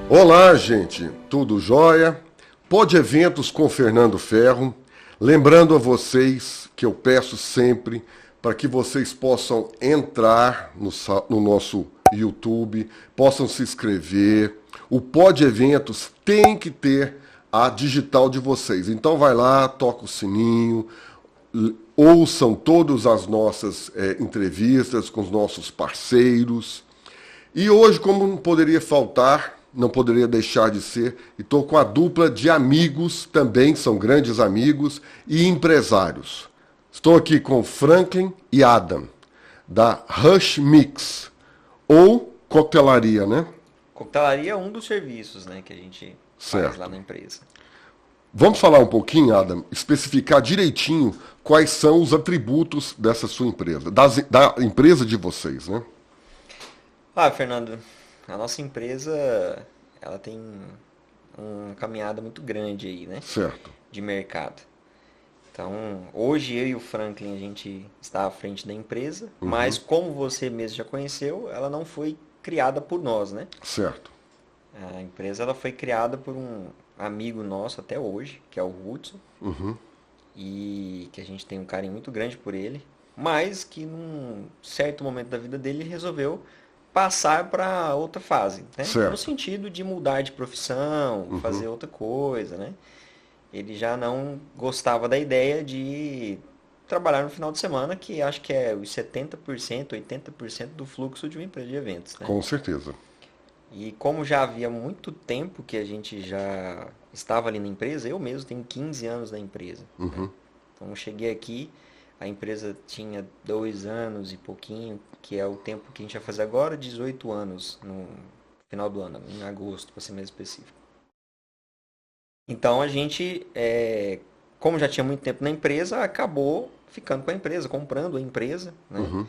Olá, gente, tudo jóia? Pod Eventos com Fernando Ferro. Lembrando a vocês que eu peço sempre para que vocês possam entrar no nosso YouTube, possam se inscrever. O Pod Eventos tem que ter a digital de vocês. Então vai lá, toca o sininho, ouçam todas as nossas entrevistas com os nossos parceiros. E hoje, como não poderia faltar, não poderia deixar de ser, e estou com a dupla de amigos, também são grandes amigos, e empresários. Estou aqui com Franklin e Adam, da Rush Mix, ou coquetelaria, né? Coquetelaria é um dos serviços, né, que a gente faz lá na empresa. Vamos falar um pouquinho, Adam, especificar direitinho quais são os atributos dessa sua empresa, da empresa de vocês, né? Fernando, a nossa empresa, ela tem uma caminhada muito grande aí, né? Certo. De mercado. Então, hoje eu e o Franklin, a gente está à frente da empresa, mas como você mesmo já conheceu, ela não foi criada por nós, né? Certo. A empresa, ela foi criada por um amigo nosso até hoje, que é o Hudson, e que a gente tem um carinho muito grande por ele, mas que num certo momento da vida dele resolveu passar para outra fase, né? Certo. No sentido de mudar de profissão, fazer outra coisa, né? Ele já não gostava da ideia de trabalhar no final de semana, que acho que é os 70%, 80% do fluxo de uma empresa de eventos, né? Com certeza. E como já havia muito tempo que a gente já estava ali na empresa, eu mesmo tenho 15 anos na empresa, né? Então eu cheguei aqui, a empresa tinha 2 anos e pouquinho, que é o tempo que a gente vai fazer agora, 18 anos no final do ano, em agosto, para ser mais específico. Então a gente, como já tinha muito tempo na empresa, acabou ficando com a empresa, comprando a empresa, né?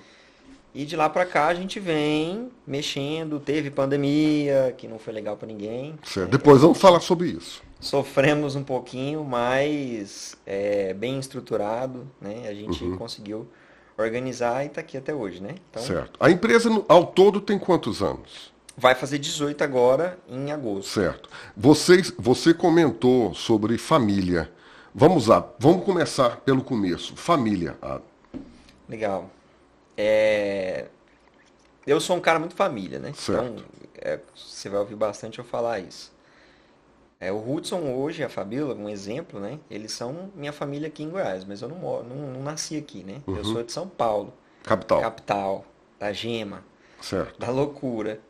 E de lá para cá a gente vem mexendo, teve pandemia, que não foi legal para ninguém. Certo. Depois vamos falar sobre isso. Sofremos um pouquinho, mas bem estruturado, né? A gente conseguiu organizar e está aqui até hoje, né? Então, Certo. A empresa ao todo tem quantos anos? vai fazer 18 agora em agosto. Certo. Você comentou sobre família. Vamos lá, vamos começar pelo começo. Família. Legal. Eu sou um cara muito família, né? Certo. Então, você vai ouvir bastante eu falar isso. O Hudson hoje, a Fabíola, um exemplo, né? Eles são minha família aqui em Goiás, mas eu não nasci aqui, né? Eu sou de São Paulo, Capital. capital, da Gema, Certo. da loucura.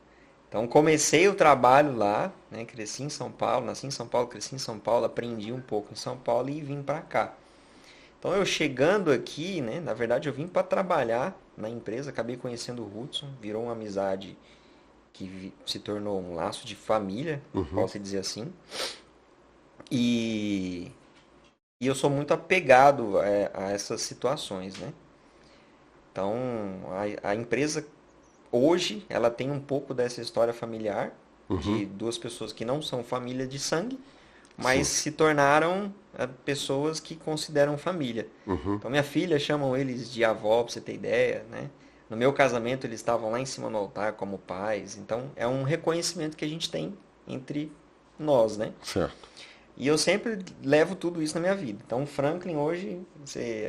Então comecei o trabalho lá, né? Cresci em São Paulo, nasci em São Paulo, cresci em São Paulo, aprendi um pouco em São Paulo e vim para cá. Então eu chegando aqui, né? Na verdade eu vim para trabalhar na empresa, acabei conhecendo o Hudson, virou uma amizade que se tornou um laço de família, posso dizer assim. E eu sou muito apegado a essas situações, né? Então a empresa hoje ela tem um pouco dessa história familiar de duas pessoas que não são família de sangue, mas se tornaram pessoas que consideram família. Então minha filha chamam eles de avó, pra você ter ideia, né? No meu casamento eles estavam lá em cima no altar como pais. Então é um reconhecimento que a gente tem entre nós, né? Certo. E eu sempre levo tudo isso na minha vida. Então o Franklin hoje,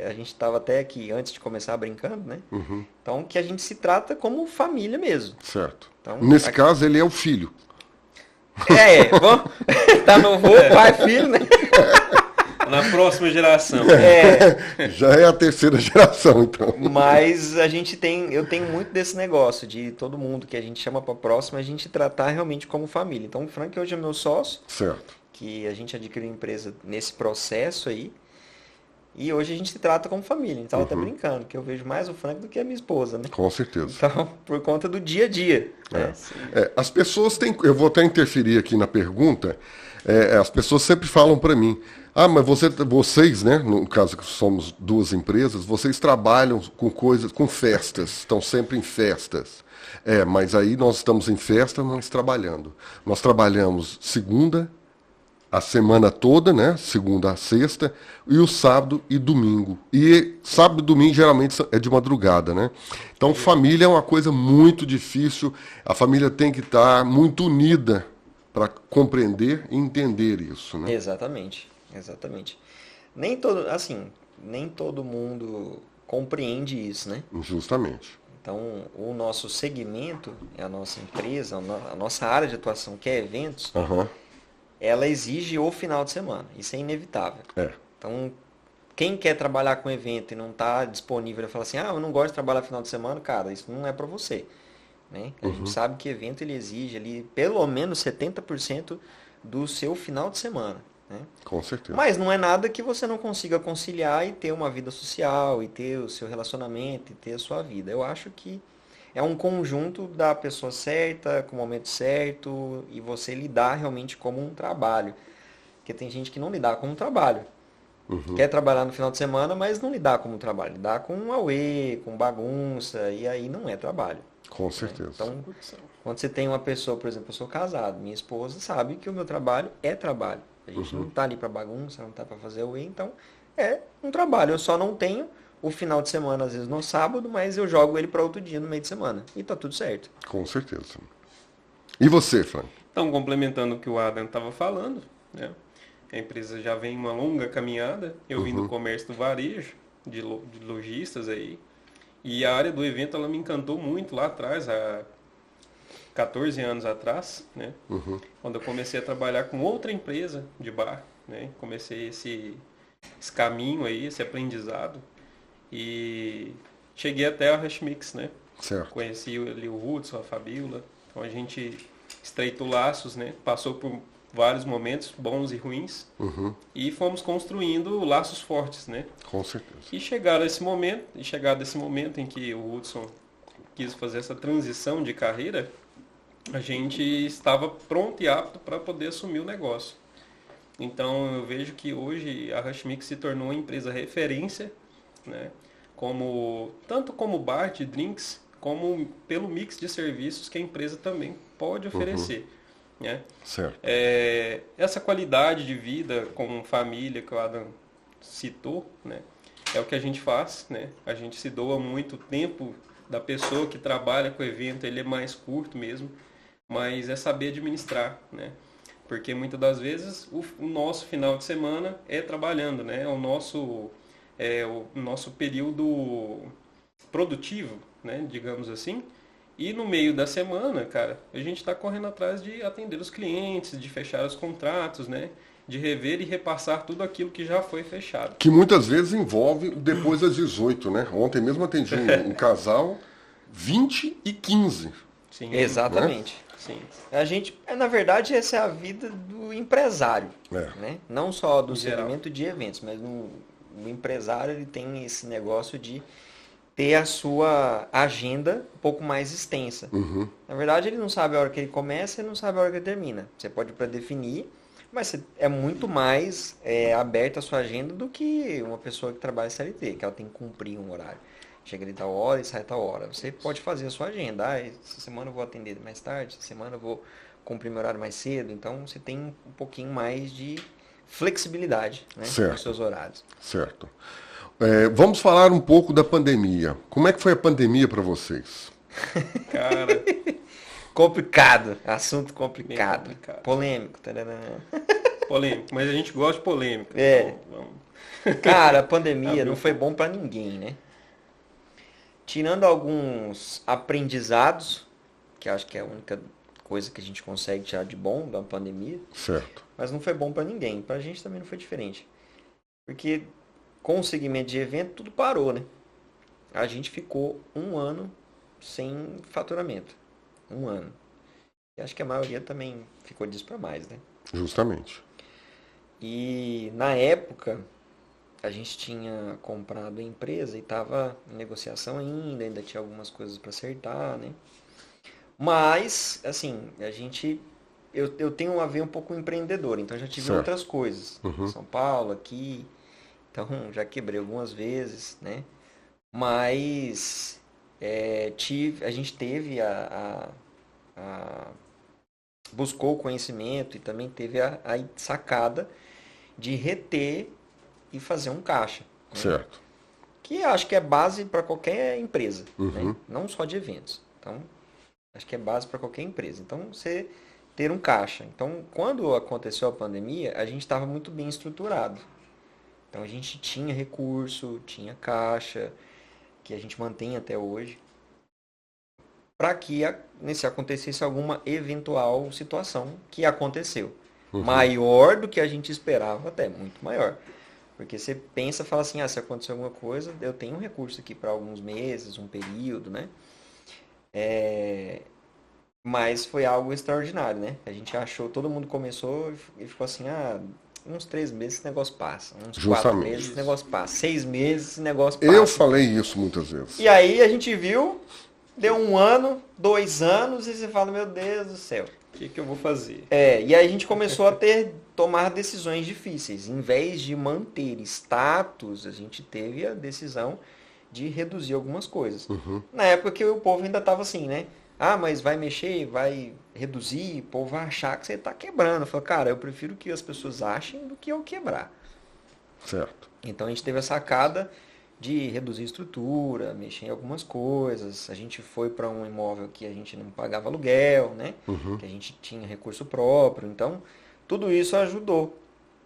a gente estava até aqui antes de começar brincando, né? Então que a gente se trata como família mesmo. Certo. Então, Nesse caso, ele é o filho. Bom, tá no vô, pai, filho, né? Na próxima geração. Já é a terceira geração, então. Mas eu tenho muito desse negócio de todo mundo que a gente chama para próxima, a gente tratar realmente como família. Então o Frank hoje é meu sócio, Certo. que a gente adquiriu a empresa nesse processo aí. E hoje a gente se trata como família. A gente tava até brincando, que eu vejo mais o Frank do que a minha esposa, né? Com certeza. Então, por conta do dia a dia. Né? As pessoas têm. Eu vou até interferir aqui na pergunta. As pessoas sempre falam para mim: mas vocês, né? No caso que somos duas empresas, vocês trabalham com coisas, com festas, estão sempre em festas. Mas aí nós estamos em festa, mas trabalhando. Nós trabalhamos segunda, a semana toda, né? Segunda a sexta, e o sábado e domingo. E sábado e domingo geralmente é de madrugada, né? Então família é uma coisa muito difícil. A família tem que estar muito unida para compreender e entender isso, né? Exatamente, exatamente. Nem todo mundo compreende isso, né? Justamente. Então, o nosso segmento, a nossa empresa, a nossa área de atuação, que é eventos, Aham. ela exige o final de semana. Isso é inevitável. É. Então, quem quer trabalhar com evento e não está disponível e fala assim, eu não gosto de trabalhar final de semana, cara, isso não é para você. Né? A gente sabe que evento ele exige ali pelo menos 70% do seu final de semana. Né? Com certeza. Mas não é nada que você não consiga conciliar e ter uma vida social, e ter o seu relacionamento, e ter a sua vida. Eu acho que é um conjunto da pessoa certa, com o momento certo, e você lidar realmente como um trabalho. Porque tem gente que não lidar como um trabalho. Quer trabalhar no final de semana, mas não lidar como um trabalho. Lidar com um auê, com bagunça, e aí não é trabalho. Com certeza. Então, quando você tem uma pessoa, por exemplo, eu sou casado, minha esposa sabe que o meu trabalho é trabalho. A gente não está ali para bagunça, não está para fazer auê, então é um trabalho. Eu só não tenho o final de semana, às vezes no sábado, mas eu jogo ele para outro dia no meio de semana. E tá tudo certo. Com certeza. E você, Frank? Então, complementando o que o Adam estava falando, né? A empresa já vem uma longa caminhada. Eu vim do comércio do varejo, de lojistas aí. E a área do evento, ela me encantou muito lá atrás, há 14 anos atrás, né? Quando eu comecei a trabalhar com outra empresa de bar, né? Comecei esse caminho aí, esse aprendizado. E cheguei até a Rush Mix, né? Certo. Conheci ali o Hudson, a Fabíola. Então a gente estreitou laços, né? Passou por vários momentos bons e ruins. E fomos construindo laços fortes, né? Com certeza. E chegado esse momento em que o Hudson quis fazer essa transição de carreira, a gente estava pronto e apto para poder assumir o negócio. Então eu vejo que hoje a Rush Mix se tornou uma empresa referência, né? Tanto como bar de drinks, como pelo mix de serviços que a empresa também pode oferecer. Né? Certo. Essa qualidade de vida com família que o Adam citou, né? É o que a gente faz, né? A gente se doa muito. O tempo da pessoa que trabalha com o evento, ele é mais curto mesmo, mas é saber administrar, né? Porque muitas das vezes o nosso final de semana é trabalhando, né? O nosso período produtivo, né? Digamos assim. E no meio da semana, cara, a gente está correndo atrás de atender os clientes, de fechar os contratos, né? De rever e repassar tudo aquilo que já foi fechado. Que muitas vezes envolve depois das 18, né? Ontem mesmo atendi um casal 20 e 15. Sim, Exatamente. sim. Na verdade, essa é a vida do empresário, É. né? Não só do Em geral. segmento de eventos, mas o empresário ele tem esse negócio de ter a sua agenda um pouco mais extensa. Na verdade, ele não sabe a hora que ele começa e não sabe a hora que ele termina. Você pode predefinir, mas é muito mais aberta a sua agenda do que uma pessoa que trabalha CLT, que ela tem que cumprir um horário. Chega de tal hora e sai tal hora. Você pode fazer a sua agenda. Essa semana eu vou atender mais tarde, essa semana eu vou cumprir meu horário mais cedo. Então, você tem um pouquinho mais de flexibilidade, né, nos seus horários. Certo. Vamos falar um pouco da pandemia. Como é que foi a pandemia para vocês? Cara, Complicado, assunto complicado. Bem complicado. Polêmico. Tarará. polêmico. Mas a gente gosta de polêmica. É. Então, vamos. Cara, a pandemia Abriu não um foi pouco. bom pra ninguém, né? Tirando alguns aprendizados, que acho que é a única coisa que a gente consegue tirar de bom da pandemia, Certo. mas não foi bom pra ninguém. Pra gente também não foi diferente. Porque com o segmento de evento tudo parou, né? A gente ficou um ano sem faturamento. Um ano. E acho que a maioria também ficou disso pra mais, né? Justamente. E na época a gente tinha comprado a empresa e estava em negociação ainda tinha algumas coisas para acertar, né? Mas, assim, eu tenho uma veia um pouco empreendedor, então já tive Certo. outras coisas. São Paulo, aqui, então já quebrei algumas vezes, né? Mas a gente teve buscou o conhecimento e também teve a sacada de reter e fazer um caixa. Né? Certo. Que acho que é base para qualquer empresa, né? Não só de eventos. Então, acho que é base para qualquer empresa. Então, você ter um caixa. Então, quando aconteceu a pandemia, a gente estava muito bem estruturado. Então, a gente tinha recurso, tinha caixa, que a gente mantém até hoje, para que se acontecesse alguma eventual situação que aconteceu. Maior do que a gente esperava, até muito maior. Porque você pensa, fala assim, se acontecer alguma coisa, eu tenho um recurso aqui para alguns meses, um período, né? Mas foi algo extraordinário, né? A gente achou, todo mundo começou e ficou assim, uns 3 meses esse negócio passa, uns 4 meses esse negócio passa, 6 meses esse negócio passa. Eu falei isso muitas vezes. E aí a gente viu, deu 1 ano, 2 anos, e você fala, meu Deus do céu. O que eu vou fazer? E aí a gente começou a tomar decisões difíceis. Em vez de manter status, a gente teve a decisão de reduzir algumas coisas. Na época que o povo ainda estava assim, né? Mas vai mexer, vai reduzir, o povo vai achar que você está quebrando. Eu falei, cara, eu prefiro que as pessoas achem do que eu quebrar. Certo. Então a gente teve a sacada de reduzir estrutura, mexer em algumas coisas. A gente foi para um imóvel que a gente não pagava aluguel, né? Que a gente tinha recurso próprio. Então, tudo isso ajudou.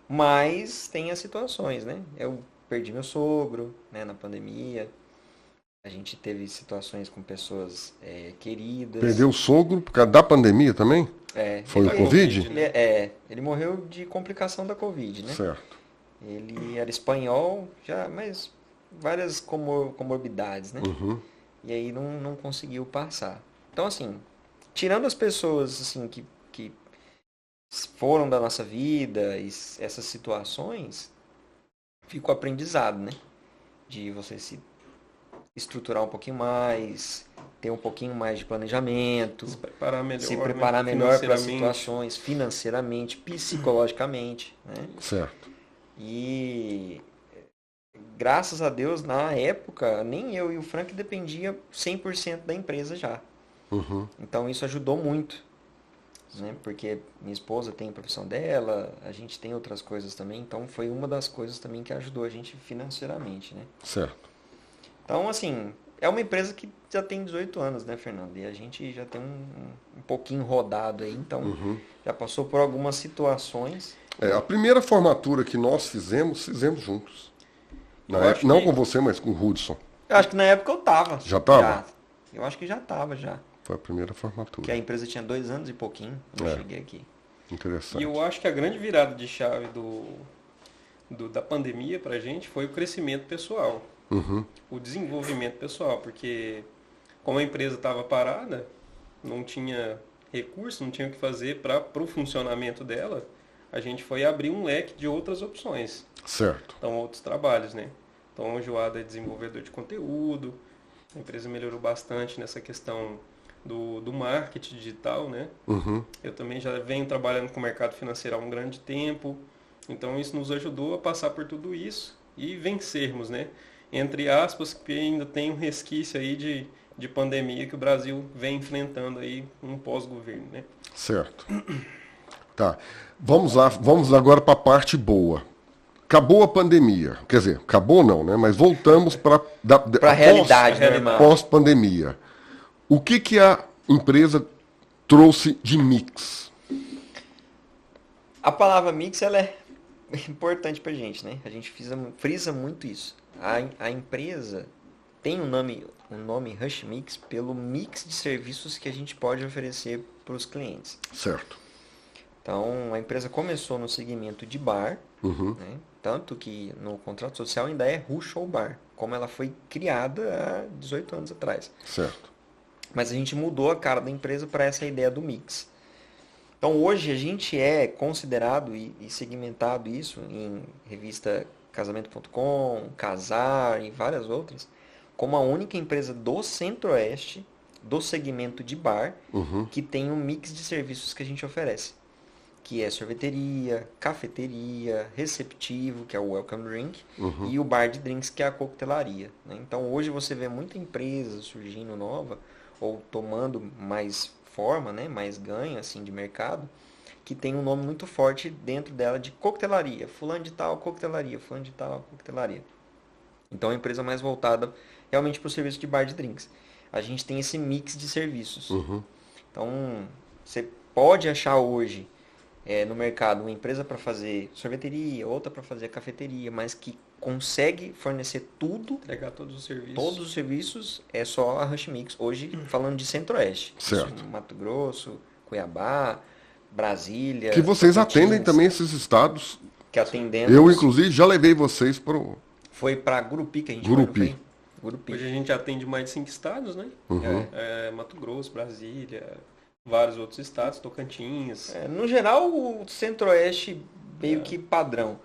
Mas tem as situações, né? Eu perdi meu sogro, né, na pandemia. A gente teve situações com pessoas queridas. Perdeu o sogro por causa da pandemia também? Foi o Covid? Ele morreu de complicação da Covid, né? Certo. Ele era espanhol, mas várias comorbidades, né? E aí não conseguiu passar. Então, assim, tirando as pessoas assim, que foram da nossa vida, e essas situações, fica o aprendizado, né? De você se estruturar um pouquinho mais, ter um pouquinho mais de planejamento, se preparar melhor para as situações, financeiramente, psicologicamente, né? Certo. E graças a Deus, na época, nem eu e o Frank dependia 100% da empresa já. Então isso ajudou muito, né? Porque minha esposa tem a profissão dela, a gente tem outras coisas também, então foi uma das coisas também que ajudou a gente financeiramente, né? Certo. Então, assim, é uma empresa que já tem 18 anos, né, Fernando? E a gente já tem um pouquinho rodado aí, então já passou por algumas situações. A primeira formatura que nós fizemos juntos. Não com você, mas com o Hudson. Eu acho que na época eu tava. Já tava? Eu acho que já tava, já. Foi a primeira formatura. Porque a empresa tinha 2 anos e pouquinho, quando eu cheguei aqui. Interessante. E eu acho que a grande virada de chave da pandemia pra gente foi o crescimento pessoal. O desenvolvimento pessoal, porque como a empresa estava parada, não tinha recurso, não tinha o que fazer para o funcionamento dela, a gente foi abrir um leque de outras opções. Certo. Então, outros trabalhos, né? Então, hoje o Ada é desenvolvedor de conteúdo, a empresa melhorou bastante nessa questão do marketing digital, né? Eu também já venho trabalhando com o mercado financeiro há um grande tempo, então isso nos ajudou a passar por tudo isso e vencermos, né? Entre aspas, que ainda tem um resquício aí de pandemia que o Brasil vem enfrentando aí um pós-governo, né? Certo. Tá. Vamos agora para a parte boa. Acabou a pandemia. Quer dizer, acabou não, né? Mas voltamos para a realidade, pós-pandemia. O que a empresa trouxe de mix? A palavra mix, ela é importante para a gente, né? A gente frisa muito isso. A empresa tem um nome Rush Mix pelo mix de serviços que a gente pode oferecer para os clientes. Certo. Então, a empresa começou no segmento de bar, né? Tanto que no contrato social ainda é Rush ou Bar, como ela foi criada há 18 anos atrás. Certo. Mas a gente mudou a cara da empresa para essa ideia do mix. Então, hoje a gente é considerado e segmentado isso em revista Casamento.com, Casar e várias outras, como a única empresa do Centro-Oeste, do segmento de bar, que tem um mix de serviços que a gente oferece. Que é sorveteria, cafeteria, receptivo, que é o welcome drink, e o bar de drinks, que é a coquetelaria, né? Então hoje você vê muita empresa surgindo nova, ou tomando mais forma, né, mais ganho assim, de mercado, que tem um nome muito forte dentro dela de coquetelaria. Fulano de tal, coquetelaria. Fulano de tal, coquetelaria. Então é uma empresa mais voltada realmente para o serviço de bar de drinks. A gente tem esse mix de serviços. Então, você pode achar hoje no mercado uma empresa para fazer sorveteria, outra para fazer cafeteria, mas que consegue fornecer tudo, Entregar todos os serviços. todos os serviços, é só a Rush Mix. Hoje, falando de Centro-Oeste. Certo. Isso, Mato Grosso, Cuiabá, Brasília. Que vocês Tocantins, atendem também esses estados. que atendemos. Eu, inclusive, já levei vocês para o... Foi para Gurupi que a gente Gurupi. foi, não foi? Gurupi. Hoje a gente atende mais de 5 estados, né? Uhum. Mato Grosso, Brasília, vários outros estados, Tocantins. No geral, o Centro-Oeste meio que padrão.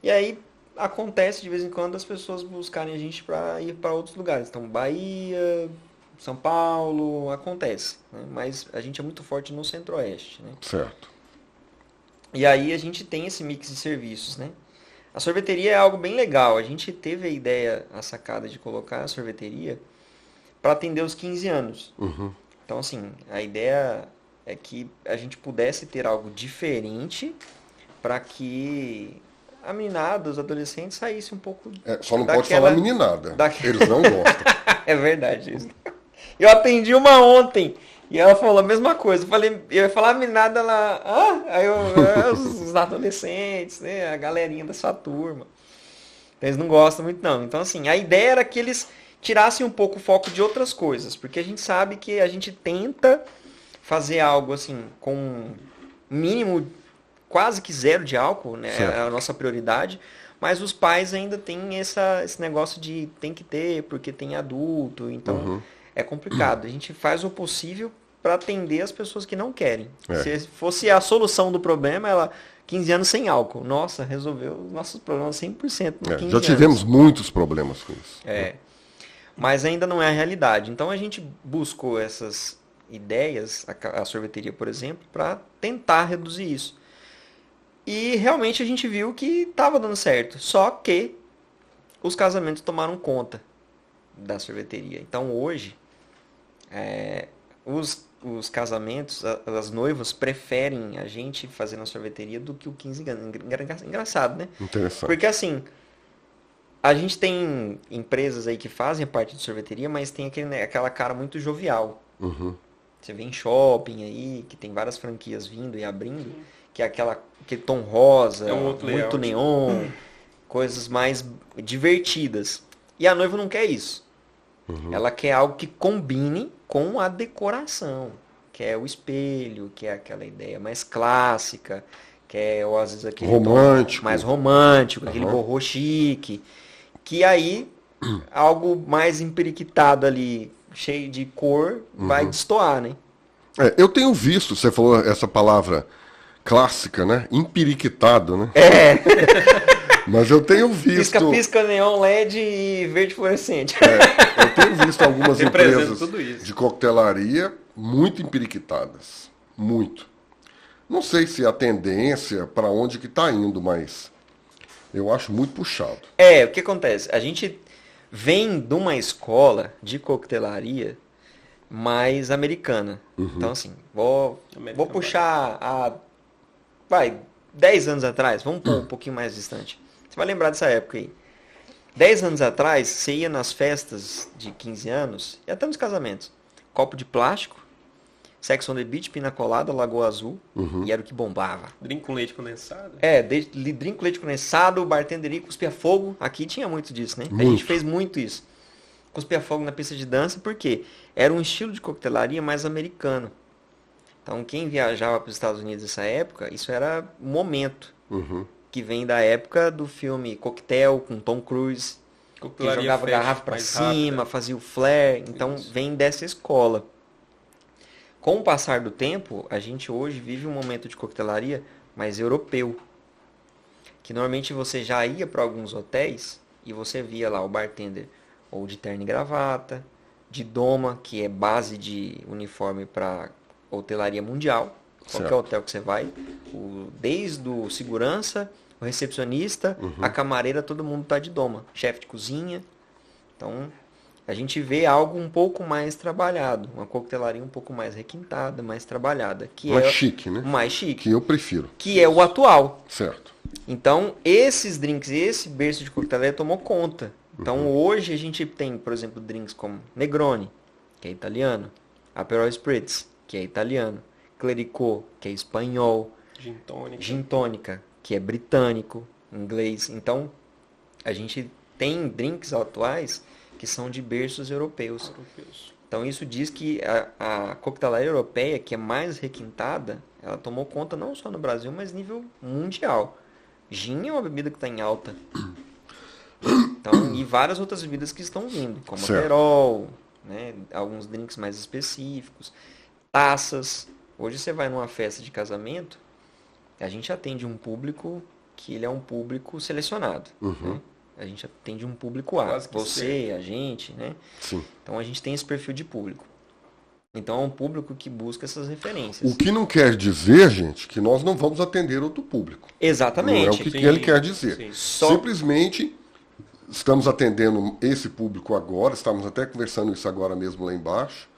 E aí acontece de vez em quando as pessoas buscarem a gente para ir para outros lugares. Então, Bahia, São Paulo, acontece. Né? Mas a gente é muito forte no Centro-Oeste. Né? Certo. E aí a gente tem esse mix de serviços, né? A sorveteria é algo bem legal. A gente teve a ideia, a sacada de colocar a sorveteria para atender os 15 anos. Uhum. Então, assim, a ideia é que a gente pudesse ter algo diferente para que a meninada, os adolescentes saíssem um pouco Só não pode falar meninada. Eles não gostam. É verdade isso. Eu atendi uma ontem e ela falou a mesma coisa. Eu ia falar meninada lá. Aí os adolescentes, né? A galerinha da sua turma. Eles não gostam muito, não. Então, assim, a ideia era que eles tirassem um pouco o foco de outras coisas. Porque a gente sabe que a gente tenta fazer algo, assim, com mínimo, quase que zero de álcool, né? Certo. É a nossa prioridade. Mas os pais ainda têm esse negócio de tem que ter, porque tem adulto. Então, é complicado. A gente faz o possível para atender as pessoas que não querem. Se fosse a solução do problema, 15 anos sem álcool. Nossa, resolveu os nossos problemas 100% no 15 Já tivemos muitos problemas com isso. Mas ainda não é a realidade. Então a gente buscou essas ideias, a sorveteria, por exemplo, para tentar reduzir isso. E realmente a gente viu que estava dando certo. Só que os casamentos tomaram conta da sorveteria. Então hoje, os casamentos, as noivas preferem a gente fazer na sorveteria do que o 15 anos. Engraçado, né? Interessante. Porque assim, a gente tem empresas aí que fazem parte de sorveteria, mas tem aquela cara muito jovial. Uhum. Você vê em shopping aí, que tem várias franquias vindo e abrindo, que é aquele tom rosa, outro muito layout. neon, coisas mais divertidas. E a noiva não quer isso. Ela quer algo que combine com a decoração, que é o espelho, que é aquela ideia mais clássica, que é, ou às vezes aquele romântico. tom mais romântico, aquele borrô chique, que aí algo mais emperiquitado ali, cheio de cor, vai destoar, né? Eu tenho visto, você falou essa palavra clássica, né? Empiriquitado, né? Mas eu tenho visto... Pisca-pisca, neon LED e verde fluorescente. Eu tenho visto algumas empresas tudo isso. de coquetelaria muito empiriquitadas. Muito. Não sei se é a tendência para onde que está indo, mas eu acho muito puxado. O que acontece? A gente vem de uma escola de coquetelaria mais americana. Então, assim, vou puxar 10 anos atrás, vamos pôr um pouquinho mais distante. Você vai lembrar dessa época aí. 10 anos atrás, você ia nas festas de 15 anos, e até nos casamentos, copo de plástico, Sex on the Beach, pina colada, Lagoa Azul, e era o que bombava. Drink com leite condensado. Drink com leite condensado, bartender e cuspia fogo. Aqui tinha muito disso, né? Muito. A gente fez muito isso. Cuspia fogo na pista de dança, porque era um estilo de coquetelaria mais americano. Então, quem viajava para os Estados Unidos nessa época, isso era um momento. Que vem da época do filme Coquetel, com Tom Cruise, que jogava garrafa para cima, rápida. Fazia o flare. Então, vem dessa escola. Com o passar do tempo, a gente hoje vive um momento de coquetelaria mais europeu. Que normalmente você já ia para alguns hotéis e você via lá o bartender ou de terno e gravata, de doma, que é base de uniforme para hotelaria mundial. Qualquer hotel que você vai, desde o segurança, o recepcionista, a camareira, todo mundo tá de doma. Chefe de cozinha. Então, a gente vê algo um pouco mais trabalhado. Uma coquetelaria um pouco mais requintada, mais trabalhada. Mais chique, né? Mais chique. Que eu prefiro. Que é o atual. Certo. Então, esses drinks, esse berço de coquetelaria tomou conta. Então, hoje a gente tem, por exemplo, drinks como Negroni, que é italiano. Aperol Spritz, que é italiano. clericot, que é espanhol, Gin tônica. gin tônica, que é britânico, inglês. Então, a gente tem drinks atuais que são de berços europeus. Então, isso diz que a coquetelaria europeia, que é mais requintada, ela tomou conta não só no Brasil, mas nível mundial. Gin é uma bebida que está em alta. Então, e várias outras bebidas que estão vindo, como a Certo. Perol, né, alguns drinks mais específicos, taças. Hoje você vai numa festa de casamento, a gente atende um público que ele é um público selecionado. Né? A gente atende um público A, Quase que você, a gente, né? Sim. Então a gente tem esse perfil de público. Então é um público que busca essas referências. O que não quer dizer, gente, que nós não vamos atender outro público. Exatamente. Não é o que Sim, ele quer dizer. sim. Simplesmente estamos atendendo esse público agora, estamos até conversando isso agora mesmo lá embaixo,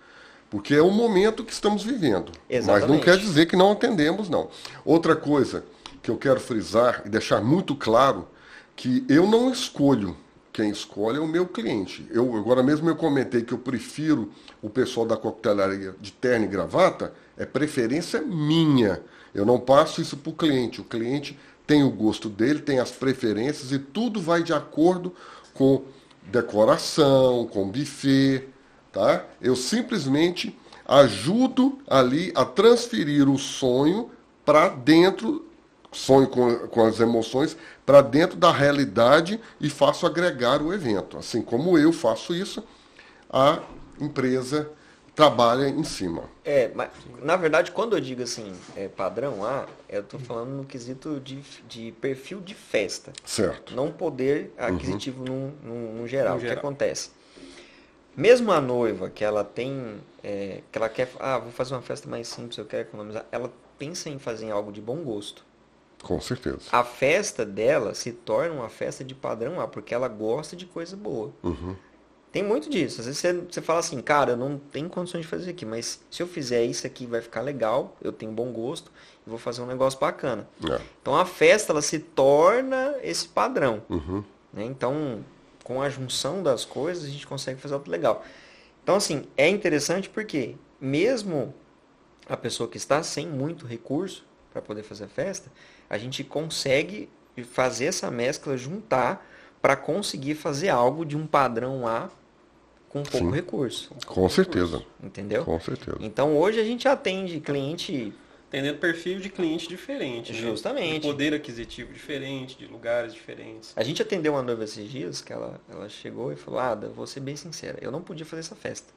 porque é o momento que estamos vivendo. Mas não Exatamente. quer dizer que não atendemos, não. Outra coisa que eu quero frisar e deixar muito claro, que eu não escolho, quem escolhe é o meu cliente. Agora mesmo eu comentei que eu prefiro o pessoal da coquetelaria de terno e gravata, é preferência minha. Eu não passo isso para o cliente. O cliente tem o gosto dele, tem as preferências e tudo vai de acordo com decoração, com buffet, tá? Eu simplesmente ajudo ali a transferir o sonho para dentro, sonho com as emoções, para dentro da realidade e faço agregar o evento. Assim como eu faço isso, a empresa trabalha em cima. Mas, na verdade, quando eu digo assim, padrão A, eu estou falando no quesito de perfil de festa. Certo. Não poder aquisitivo no geral. No O que geral. acontece? Mesmo a noiva, que ela tem, que ela quer, vou fazer uma festa mais simples, eu quero economizar, ela pensa em fazer algo de bom gosto. Com certeza. A festa dela se torna uma festa de padrão A, porque ela gosta de coisa boa. Tem muito disso. Às vezes você fala assim, cara, eu não tenho condições de fazer aqui, mas se eu fizer isso aqui vai ficar legal, eu tenho bom gosto e vou fazer um negócio bacana. É. Então a festa ela se torna esse padrão. Né? Então, com a junção das coisas, a gente consegue fazer algo legal. Então, assim, é interessante porque mesmo a pessoa que está sem muito recurso para poder fazer a festa, a gente consegue fazer essa mescla, juntar para conseguir fazer algo de um padrão A com pouco Sim. recurso. Com certeza. Entendeu? Com certeza. Então, hoje a gente atende cliente Tendendo perfil de cliente diferente. né? Justamente. De poder aquisitivo diferente, de lugares diferentes. A gente atendeu uma noiva esses dias, que ela chegou e falou, Ada, vou ser bem sincera, eu não podia fazer essa festa.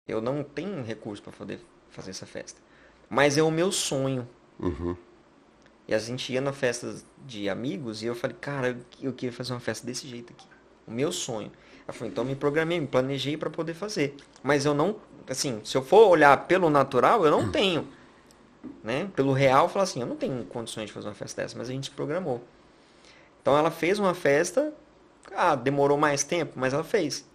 Eu não tenho recurso para poder fazer essa festa. Mas é o meu sonho. E a gente ia na festa de amigos e eu falei, cara, eu queria fazer uma festa desse jeito aqui. O meu sonho. Ela falou, então me programei, me planejei para poder fazer. Mas eu não, assim, se eu for olhar pelo natural, eu não tenho. Né? Pelo real, eu falo assim, eu não tenho condições de fazer uma festa dessa, mas a gente se programou. Então ela fez uma festa, demorou mais tempo, mas ela fez.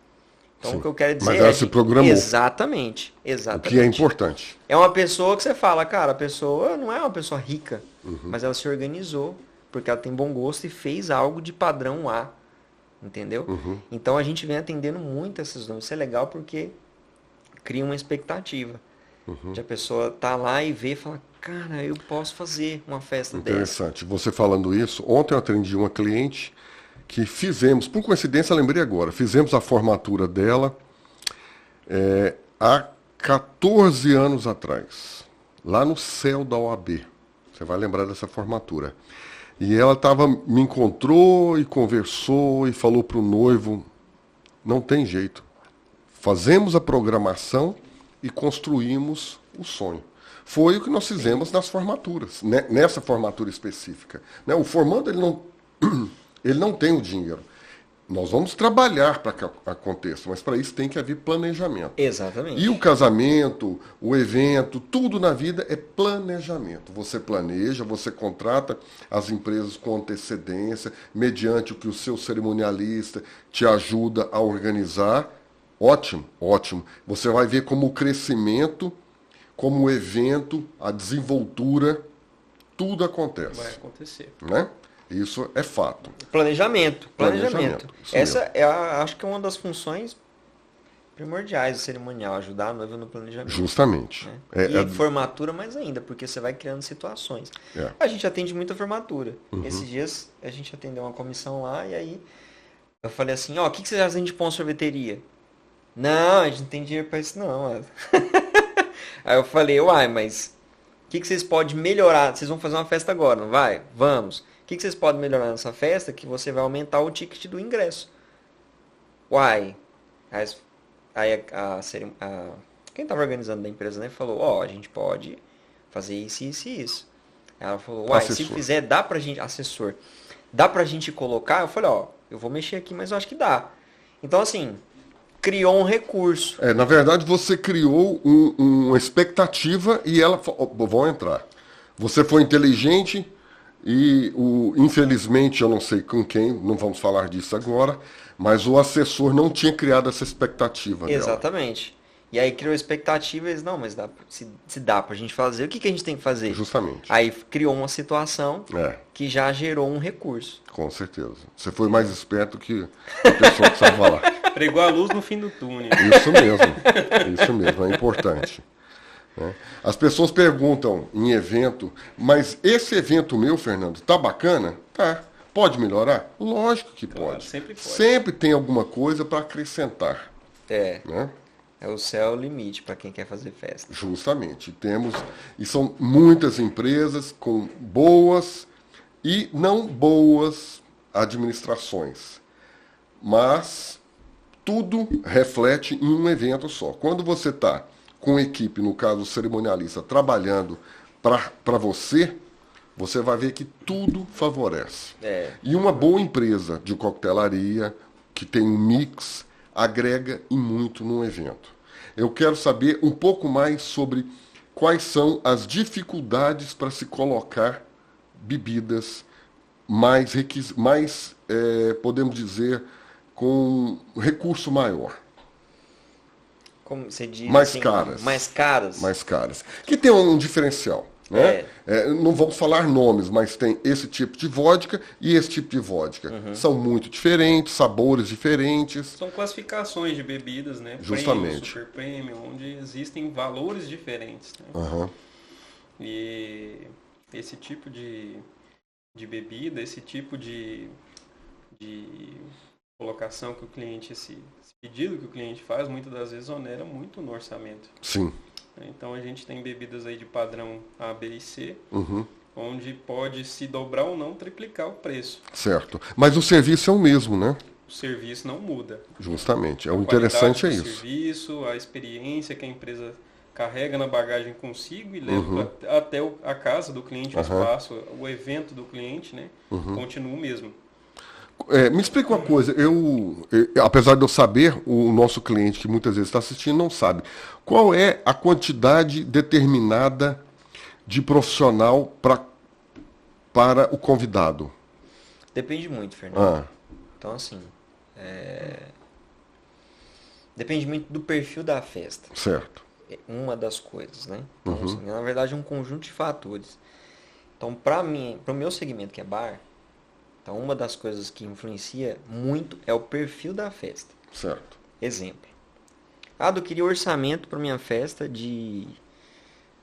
Então Sim. o que eu quero dizer Mas ela se programou. Exatamente. O que é importante. É uma pessoa que você fala, cara, a pessoa não é uma pessoa rica, mas ela se organizou, porque ela tem bom gosto e fez algo de padrão A. Entendeu? Então a gente vem atendendo muito essas noivas. Isso é legal porque cria uma expectativa. De a pessoa tá lá e ver e falar, cara, eu posso fazer uma festa dessa. Interessante. Você falando isso, ontem eu atendi uma cliente que fizemos, por coincidência, lembrei agora, fizemos a formatura dela há 14 anos atrás, lá no céu da OAB. Você vai lembrar dessa formatura. E ela me encontrou e conversou e falou para o noivo, não tem jeito. Fazemos a programação e construímos o sonho. Foi o que nós fizemos nas formaturas, né? Nessa formatura específica. Né? O formando, ele não tem o dinheiro. Nós vamos trabalhar para que aconteça, mas para isso tem que haver planejamento. Exatamente. E o casamento, o evento, tudo na vida é planejamento. Você planeja, você contrata as empresas com antecedência, mediante o que o seu cerimonialista te ajuda a organizar. Ótimo, ótimo. Você vai ver como o crescimento, como o evento, a desenvoltura, tudo acontece. Vai acontecer. Né? Isso é fato. Planejamento. Planejamento, isso Essa é, acho que é uma das funções primordiais do cerimonial, ajudar a noiva no planejamento. Justamente. Né? É, E formatura mais ainda, porque você vai criando situações. É. A gente atende muita formatura. Esses dias a gente atendeu uma comissão lá e aí eu falei assim, ó, o que vocês acham de pôr uma sorveteria? Não, a gente não tem dinheiro pra isso não. Aí eu falei, uai, mas o que vocês podem melhorar? Vocês vão fazer uma festa agora, não vai? Vamos. O que vocês podem melhorar nessa festa que você vai aumentar o ticket do ingresso? Uai. Aí quem estava organizando da empresa, né, falou, ó, a gente pode fazer isso, isso e isso. Ela falou, uai, Assessor. se fizer, dá pra gente, assessor, dá pra gente colocar? Eu falei, ó, eu vou mexer aqui, mas eu acho que dá. Então, assim, criou um recurso. Na verdade, você criou uma expectativa e ela falou, vão entrar. Você foi inteligente e, infelizmente, eu não sei com quem, não vamos falar disso agora, mas o assessor não tinha criado essa expectativa dela. Exatamente. E aí criou expectativa e eles, não, mas se dá pra gente fazer, o que a gente tem que fazer? Justamente. Aí criou uma situação que já gerou um recurso. Com certeza. Você foi mais esperto que a pessoa que estava lá. Pregou a luz no fim do túnel. Isso mesmo, é importante. Né? As pessoas perguntam em evento, mas esse evento meu, Fernando, tá bacana? Tá. Pode melhorar? Lógico que pode. Claro, sempre pode. Sempre tem alguma coisa para acrescentar. Né? É o céu o limite para quem quer fazer festa. Justamente. Temos, e são muitas empresas com boas e não boas administrações. Mas tudo reflete em um evento só. Quando você está com equipe, no caso o cerimonialista, trabalhando para você, você vai ver que tudo favorece. E uma boa empresa de coquetelaria, que tem um mix, agrega e muito num evento. Eu quero saber um pouco mais sobre quais são as dificuldades para se colocar bebidas mais podemos dizer, com recurso maior. Como você diz, Mais assim, caras. Mais caras. Mais caras. Que tem um diferencial. Né? Não vamos falar nomes, mas tem esse tipo de vodka e esse tipo de vodka. São muito diferentes, sabores diferentes. São classificações de bebidas, né? Justamente. Premium, super premium, onde existem valores diferentes. Né? E esse tipo de bebida, esse tipo de colocação que o cliente, esse pedido que o cliente faz, muitas das vezes onera muito no orçamento. Sim. Então a gente tem bebidas aí de padrão A, B e C, onde pode se dobrar ou não triplicar o preço. Certo. Mas o serviço é o mesmo, né? O serviço não muda. Justamente. O interessante é isso. O serviço, a experiência que a empresa carrega na bagagem consigo e leva até a casa do cliente, o espaço, o evento do cliente, né? Continua o mesmo. Me explica uma coisa, apesar de eu saber, o nosso cliente que muitas vezes está assistindo não sabe. Qual é a quantidade determinada de profissional para o convidado? Depende muito, Fernando. Então, assim, depende muito do perfil da festa. Certo. É uma das coisas, né? Então, assim, na verdade, é um conjunto de fatores. Então, para o meu segmento, que é bar, então, uma das coisas que influencia muito é o perfil da festa. Certo. Exemplo. Eu queria orçamento para minha festa de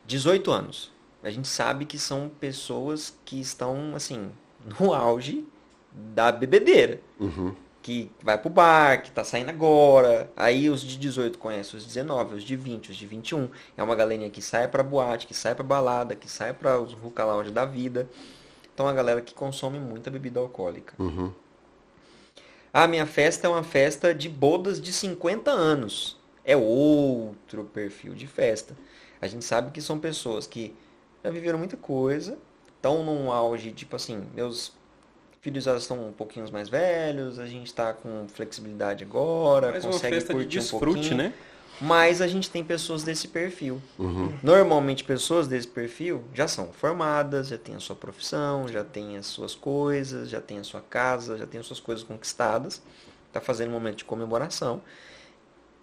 18 anos. A gente sabe que são pessoas que estão, assim, no auge da bebedeira. Que vai pro bar, que tá saindo agora. Aí os de 18 conhecem os de 19, os de 20, os de 21. É uma galerinha que sai pra boate, que sai pra balada, que sai pra os hookah lounge da vida. Então, a galera que consome muita bebida alcoólica. A minha festa é uma festa de bodas de 50 anos. É outro perfil de festa. A gente sabe que são pessoas que já viveram muita coisa, estão num auge, tipo assim, meus filhos já estão um pouquinho mais velhos, a gente está com flexibilidade agora, Mais consegue uma festa curtir de desfrute, um pouquinho. né? Mas a gente tem pessoas desse perfil. Normalmente, pessoas desse perfil já são formadas, já têm a sua profissão, já têm as suas coisas, já têm a sua casa, já têm as suas coisas conquistadas. Está fazendo um momento de comemoração.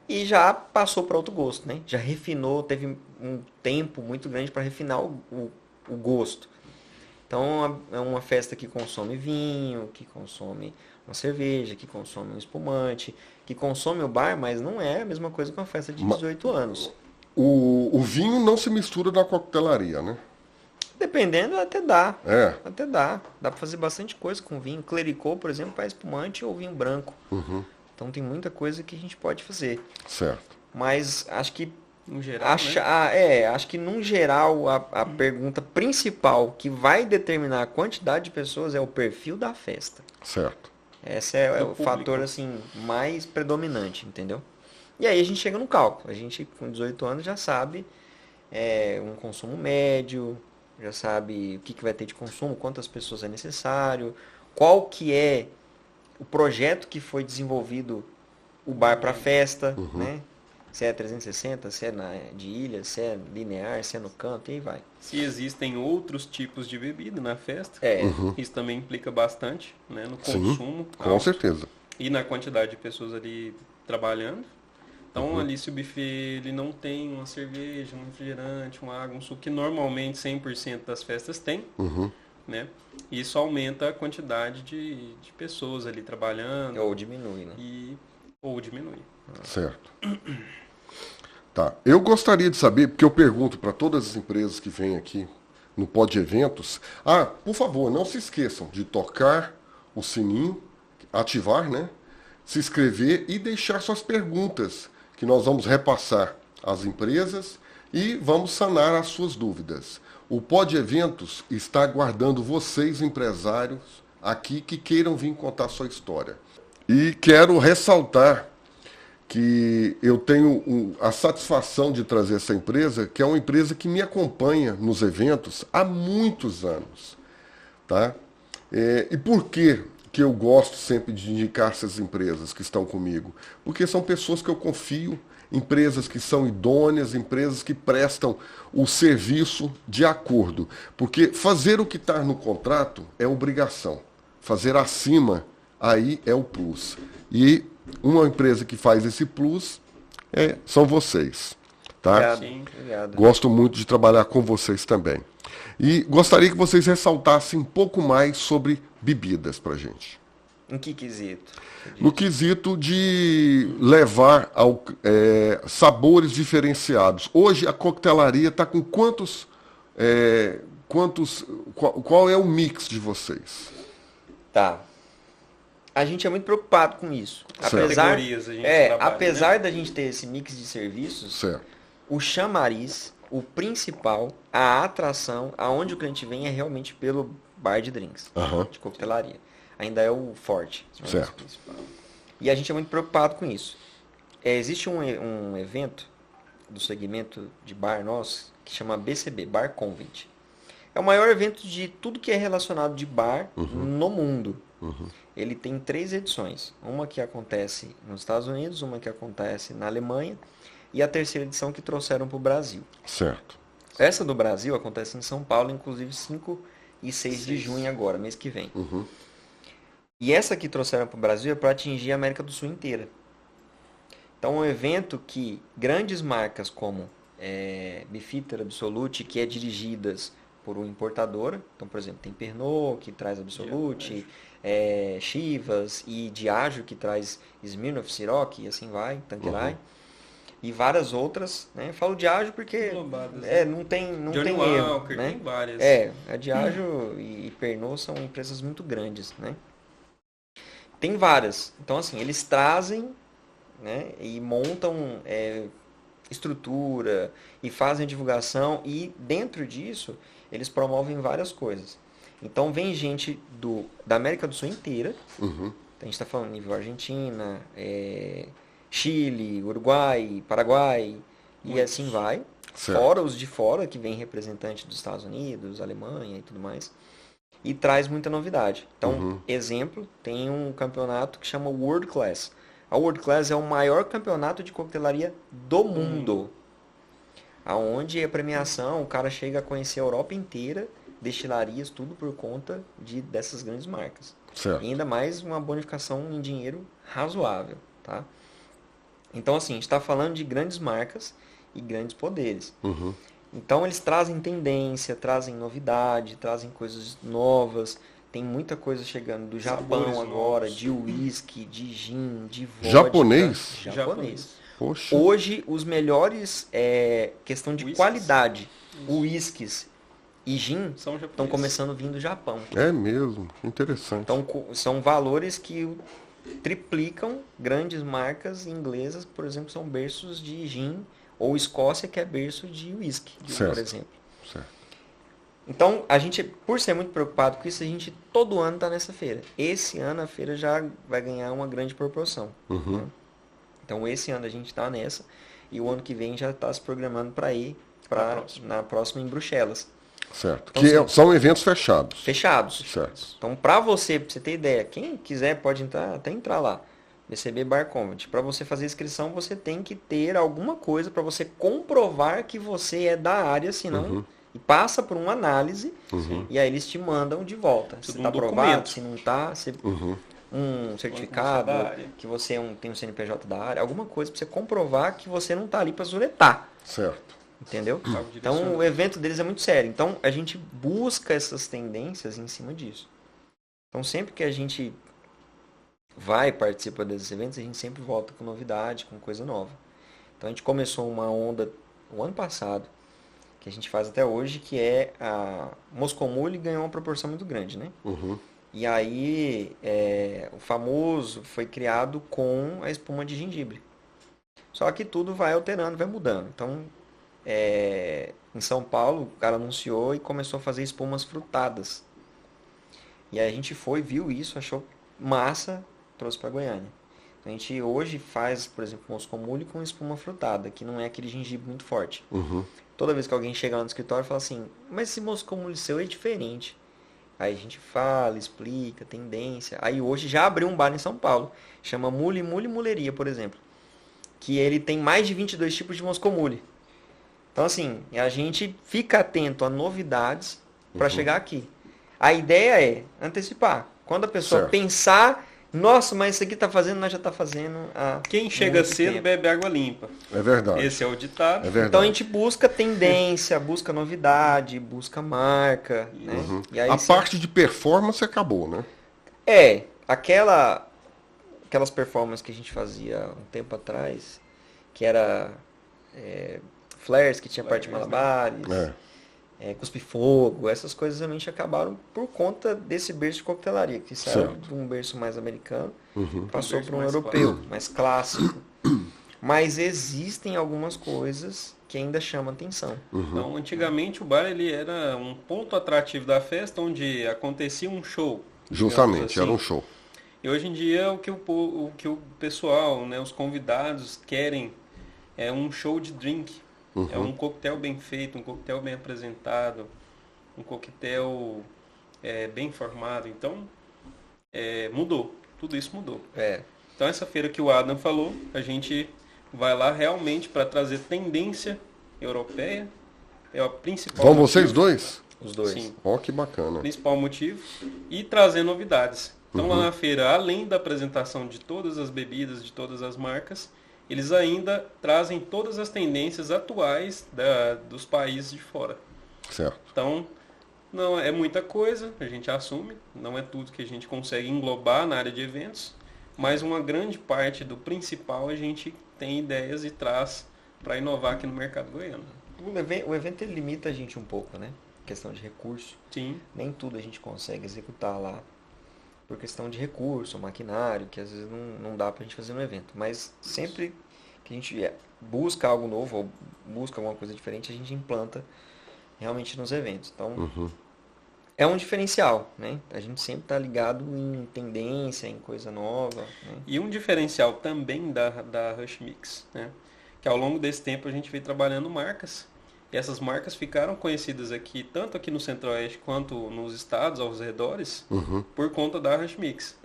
E já passou para outro gosto, né? Já refinou, teve um tempo muito grande para refinar o gosto. Então, é uma festa que consome vinho, que consome uma cerveja, que consome um espumante, que consome o bar, mas não é a mesma coisa que uma festa de 18 anos. O vinho não se mistura na coquetelaria, né? Dependendo, até dá. É. Até dá. Dá pra fazer bastante coisa com vinho. Clericot, por exemplo, para espumante ou vinho branco. Então tem muita coisa que a gente pode fazer. Certo. Mas acho que No geral, acho que num geral a pergunta principal que vai determinar a quantidade de pessoas é o perfil da festa. Certo. Esse é o público. fator assim mais predominante, entendeu? E aí a gente chega no cálculo. A gente com 18 anos já sabe um consumo médio, já sabe o que vai ter de consumo, quantas pessoas é necessário, qual que é o projeto que foi desenvolvido o bar para festa, né? Se é 360, se é de ilha, se é linear, se é no canto, e aí vai. Se existem outros tipos de bebida na festa, isso também implica bastante, né, no consumo. Sim, com certeza. E na quantidade de pessoas ali trabalhando. Então, ali se o buffet ele não tem uma cerveja, um refrigerante, uma água, um suco, que normalmente 100% das festas tem, né? Isso aumenta a quantidade de pessoas ali trabalhando. Ou diminui, né? Ou diminui. Certo. Tá. Eu gostaria de saber, porque eu pergunto para todas as empresas que vêm aqui no Pod Eventos, por favor, não se esqueçam de tocar o sininho, ativar, né? Se inscrever e deixar suas perguntas, que nós vamos repassar às empresas e vamos sanar as suas dúvidas. O Pod Eventos está aguardando vocês, empresários, aqui que queiram vir contar sua história. E quero ressaltar que eu tenho a satisfação de trazer essa empresa, que é uma empresa que me acompanha nos eventos há muitos anos. Tá? E por que eu gosto sempre de indicar essas empresas que estão comigo? Porque são pessoas que eu confio, empresas que são idôneas, empresas que prestam o serviço de acordo. Porque fazer o que está no contrato é obrigação. Fazer acima, aí é o plus. E uma empresa que faz esse plus são vocês. Tá? Obrigado. Gosto muito de trabalhar com vocês também. E gostaria que vocês ressaltassem um pouco mais sobre bebidas para gente. Em que quesito? No quesito de levar ao sabores diferenciados. Hoje a coquetelaria está com qual é o mix de vocês? Tá. A gente é muito preocupado com isso. Apesar da gente ter esse mix de serviços, certo. O chamariz, o principal, a atração, aonde o cliente vem é realmente pelo bar de drinks, de coquetelaria. Ainda é o forte. Certo. E a gente é muito preocupado com isso. Existe um evento do segmento de bar nosso que chama BCB, Bar Convent. É o maior evento de tudo que é relacionado de bar no mundo. Ele tem 3 edições. Uma que acontece nos Estados Unidos, uma que acontece na Alemanha e a terceira edição que trouxeram para o Brasil. Certo. Essa do Brasil acontece em São Paulo, inclusive 5 e 6 de junho agora, mês que vem. E essa que trouxeram para o Brasil é para atingir a América do Sul inteira. Então é um evento que grandes marcas como Beefeater, Absolute, que é dirigidas por uma importadora. Então, por exemplo, tem Pernod, que traz Absolute, Chivas, e Diageo, que traz Smirnoff, Ciroc, e assim vai, Tanqueray. E várias outras, né? Falo Diageo porque não tem erro, Walker, né? tem várias. A Diageo e Pernod são empresas muito grandes, né? Tem várias. Então, assim, eles trazem, né, e montam estrutura e fazem divulgação, e dentro disso eles promovem várias coisas. Então vem gente da América do Sul inteira. A gente está falando nível Argentina, Chile, Uruguai, Paraguai, e assim vai. Certo. Fora os de fora, que vem representante dos Estados Unidos, Alemanha e tudo mais. E traz muita novidade. Então, exemplo, tem um campeonato que chama World Class. A World Class é o maior campeonato de coquetelaria do mundo. Aonde a premiação, o cara chega a conhecer a Europa inteira, destilarias, tudo por conta dessas grandes marcas. Certo. E ainda mais uma bonificação em dinheiro razoável, tá? Então, assim, a gente está falando de grandes marcas e grandes poderes. Então, eles trazem tendência, trazem novidade, trazem coisas novas. tem muita coisa chegando do Sabores Japão agora, novos. de whisky, de gin, de vodka. Japonês? Japonês. Poxa. Hoje, os melhores, questão de Whiskies. qualidade, whiskies e gin, São estão japoneses. começando a vir do Japão. É mesmo, interessante. Então, são valores que triplicam grandes marcas inglesas, por exemplo, são berços de gin, ou Escócia, que é berço de whisky, Certo. por exemplo. Certo. Então, a gente, por ser muito preocupado com isso, a gente todo ano está nessa feira. Esse ano a feira já vai ganhar uma grande proporção. Uhum. Né? Então, esse ano a gente está nessa, e o ano que vem já está se programando para ir na próxima em Bruxelas. Certo. Então, Que são eventos fechados. Fechados. Certo. Então, para você ter ideia, quem quiser pode até entrar lá, BCB Bar Convent. Para você fazer inscrição, você tem que ter alguma coisa para você comprovar que você é da área, senão e passa por uma análise e aí eles te mandam de volta. Se está aprovado, se não está, um certificado, que você tem um CNPJ da área, alguma coisa para você comprovar que você não está ali para zuretar. Certo. Entendeu? Então o evento deles é muito sério. Então a gente busca essas tendências em cima disso. Então sempre que a gente vai participar desses eventos, a gente sempre volta com novidade, com coisa nova. Então a gente começou uma onda o ano passado, que a gente faz até hoje, que é a Moscow Mule ganhou uma proporção muito grande, né? Uhum. E aí o famoso foi criado com a espuma de gengibre. Só que tudo vai alterando, vai mudando. Então em São Paulo, o cara anunciou e começou a fazer espumas frutadas. E aí a gente viu isso, achou massa, trouxe para Goiânia. Então a gente hoje faz, por exemplo, Moscow Mule com espuma frutada, que não é aquele gengibre muito forte. Uhum. Toda vez que alguém chega lá no escritório fala assim, mas esse Moscow Mule seu é diferente. Aí a gente fala, explica, tendência. Aí hoje já abriu um bar em São Paulo, chama Mule Muleria, por exemplo. Que ele tem mais de 22 tipos de Moscow Mule. Então, assim, a gente fica atento a novidades para chegar aqui. A ideia é antecipar. Quando a pessoa pensar, nossa, mas isso aqui tá fazendo, nós já tá fazendo há Quem chega cedo tempo. bebe água limpa. É verdade. Esse é o ditado. É verdade. Então a gente busca tendência, busca novidade, busca marca. Né? E aí, A parte de performance acabou, né? Aquelas performances que a gente fazia um tempo atrás, que era flares, que tinha parte de malabares, cuspe-fogo, essas coisas realmente acabaram por conta desse berço de coquetelaria, que saiu de um berço mais americano, passou para um europeu, mais clássico. Mas existem algumas coisas que ainda chamam atenção. Então, antigamente o bar ele era um ponto atrativo da festa, onde acontecia um show. Justamente, assim. era um show. E hoje em dia o que o pessoal, né, os convidados querem é um show de drink. É um coquetel bem feito, um coquetel bem apresentado, um coquetel bem formado. Então, mudou. Tudo isso mudou. Então, essa feira que o Adam falou, a gente vai lá realmente para trazer tendência europeia. É o principal Vão motivo. vocês dois? Os dois. Sim. Ó, que bacana. Principal motivo. E trazer novidades. Então, lá na feira, além da apresentação de todas as bebidas, de todas as marcas, eles ainda trazem todas as tendências atuais dos países de fora. Certo. Então, não é muita coisa, a gente assume, não é tudo que a gente consegue englobar na área de eventos, mas uma grande parte do principal a gente tem ideias e traz para inovar aqui no mercado goiano. O evento ele limita a gente um pouco, né? Questão de recurso. Sim. Nem tudo a gente consegue executar lá por questão de recurso, maquinário, que às vezes não dá pra gente fazer no evento. Mas sempre que a gente busca algo novo ou busca alguma coisa diferente, a gente implanta realmente nos eventos. Então, é um diferencial, né? A gente sempre está ligado em tendência, em coisa nova. Né? E um diferencial também da Rush Mix, né? Que ao longo desse tempo a gente veio trabalhando marcas. E essas marcas ficaram conhecidas aqui, tanto aqui no Centro-Oeste quanto nos estados, aos redores, por conta da Rush Mix.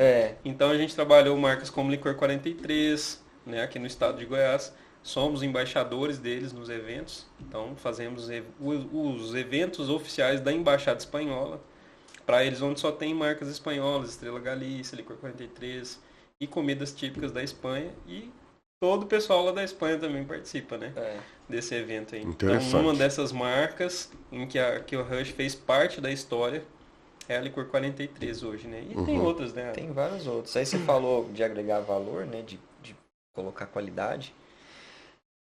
Então a gente trabalhou marcas como Licor 43, né, aqui no estado de Goiás. Somos embaixadores deles nos eventos. Então fazemos os eventos oficiais da Embaixada Espanhola. Para eles onde só tem marcas espanholas, Estrela Galícia, Licor 43 e comidas típicas da Espanha. E todo o pessoal lá da Espanha também participa, né? Desse evento aí. Então, uma dessas marcas em que o Rush fez parte da história É a licor 43 hoje, né? E tem outras, né? Tem vários outros. Aí você falou de agregar valor, né? De colocar qualidade.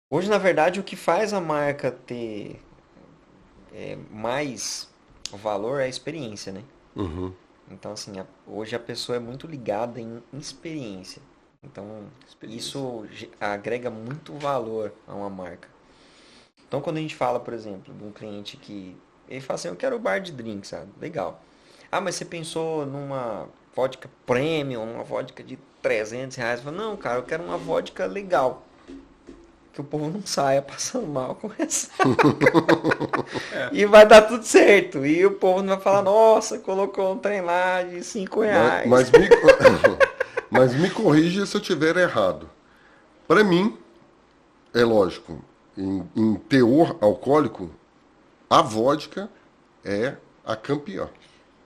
Hoje, na verdade, o que faz a marca ter mais valor é a experiência, né? Uhum. Então, assim, hoje a pessoa é muito ligada em experiência. Então, isso agrega muito valor a uma marca. Então, quando a gente fala, por exemplo, de um cliente que... Ele fala assim, eu quero bar de drink, sabe? Legal. Ah, mas você pensou numa vodka premium, uma vodka de R$300? Eu falo, não, cara, eu quero uma vodka legal. Que o povo não saia passando mal com essa. E vai dar tudo certo. E o povo não vai falar, nossa, colocou um trem lá de R$5. Mas me corrija se eu estiver errado. Para mim, é lógico, em teor alcoólico, a vodka é a campeã.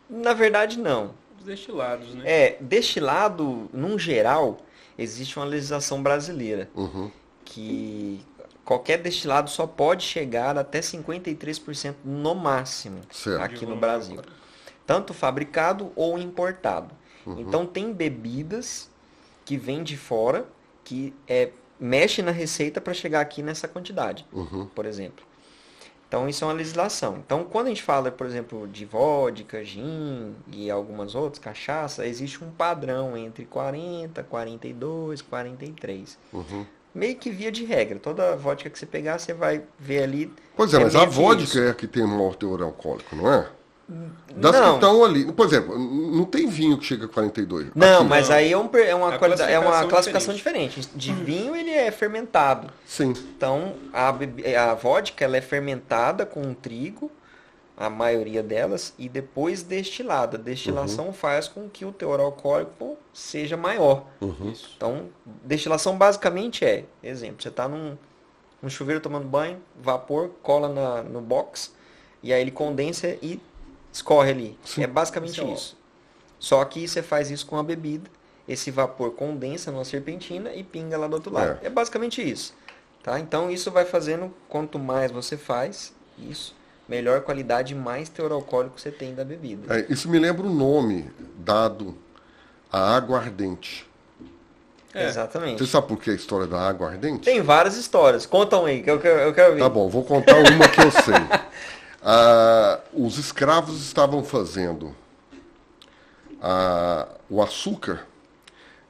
Na verdade, não. Os destilados, né? Destilado, num geral, existe uma legislação brasileira. Que qualquer destilado só pode chegar até 53% no máximo aqui no Brasil. Tanto fabricado ou importado. Então tem bebidas que vêm de fora que mexe na receita para chegar aqui nessa quantidade, por exemplo. Então isso é uma legislação. Então quando a gente fala, por exemplo, de vodka, gin e algumas outras, cachaça, existe um padrão entre 40, 42, 43. Meio que via de regra. Toda vodka que você pegar, você vai ver ali... Pois é, mas a vodka é a que tem o maior teor alcoólico, não é? Das não. que estão ali. Por exemplo, não tem vinho que chega a 42. Não, aqui. Mas aí é uma classificação diferente. De vinho, ele é fermentado. Sim. Então, a vodka ela é fermentada com trigo, a maioria delas, e depois destilada. A destilação faz com que o teor alcoólico seja maior. Então, destilação basicamente exemplo, você está num chuveiro tomando banho, vapor, cola no box, e aí ele condensa e escorre ali. Sim. É basicamente isso. Só que você faz isso com a bebida, esse vapor condensa numa serpentina e pinga lá do outro lado. É basicamente isso. Tá? Então, isso vai fazendo, quanto mais você faz isso, melhor qualidade e mais teor alcoólico você tem da bebida. Isso me lembra o nome dado à aguardente. Exatamente. Você sabe por que a história da aguardente? Tem várias histórias. Contam aí, que eu quero ver. Tá bom, vou contar uma que eu sei. Os escravos estavam fazendo o açúcar